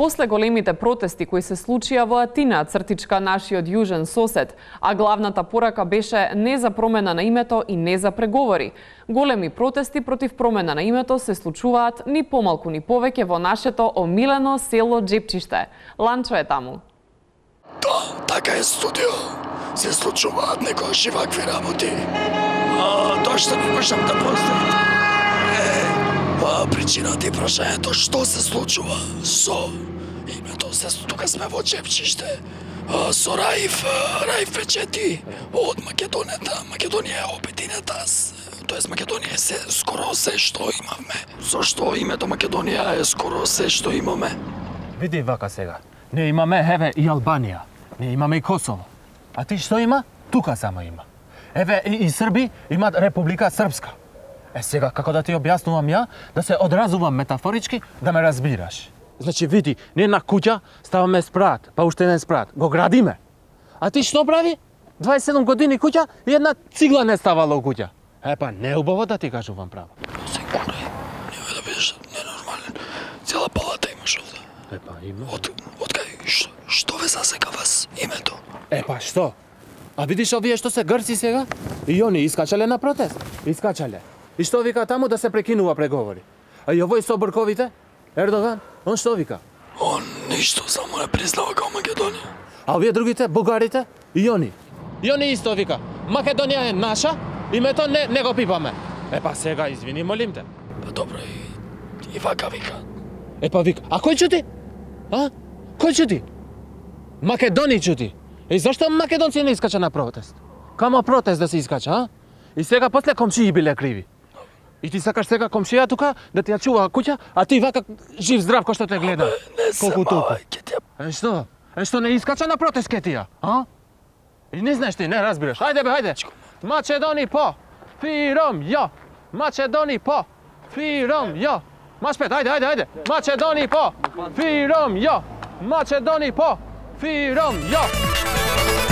После големите протести кои се случија во Атина, цртичка нашиот јужен сосед, а главната порака беше не за промена на името и не за преговори. Големи протести против промена на името се случуваат ни помалку ни повеќе во нашето омилено село Джепчиште. Ланчо е таму. Да, така е студио. Се случуваат некојаш и вакви работи. Тоа што не можам да простам. Причината и прашањето што се случува со името, тука сме во Джепчиште, со Раиф Печети од Македонијата. Македонија е обединета, тоест Македонија е скоро се што имавме. Зошто името Македонија е скоро се што имаме? Види вака сега, ние имаме еве и Албанија, ние имаме и Косово. А ти што има? Тука само има. Еве и Срби имаат Република Српска. Сега, како да ти објаснувам ја, да се одразувам метафорички, да ме разбираш. Значи, види, ние на куќа ставаме спрат, па уште еден спрат. Го градиме. А ти што прави? 27 години куќа и една цигла не ставала у куќа. Па, не е убаво да ти кажувам право. Се курај, нема да бидеш ненормален. Цела палата имаш овде. Па, има. Од кај, што ве засека вас името? Па, што? А видиш овие што се грци сега? И они искачале на протест. Искачале. И што вика таму да се прекинува преговори. А и овој со брковите, Ердоган, он што вика? Он ништо, само не признава као Македонија. А овие другите, бугарите, и они исто вика. Македонија е наша, името не го пипаме. Па сега, извини, молим те. Па добро, и вака вика. Па вика, а кој чути? Кој чути? Македони чути. И зашто македонци не искача на протест? Камо протест да се искача, И сега после комшии биле криви. И ти сакаш сега комшија тука да ти ја чува куќа, а ти вака жив здрав кој што те гледа. Не се мај, ке ти ја... Што не искача на протест ке ти ја, И не знаеш ти, не разбираш. Хајде бе, хајде. Македони по, фиром, ја. Македони по, фиром, ја. Машпет, хајде. Македони по, фиром, ја. Македони по, фиром, ја.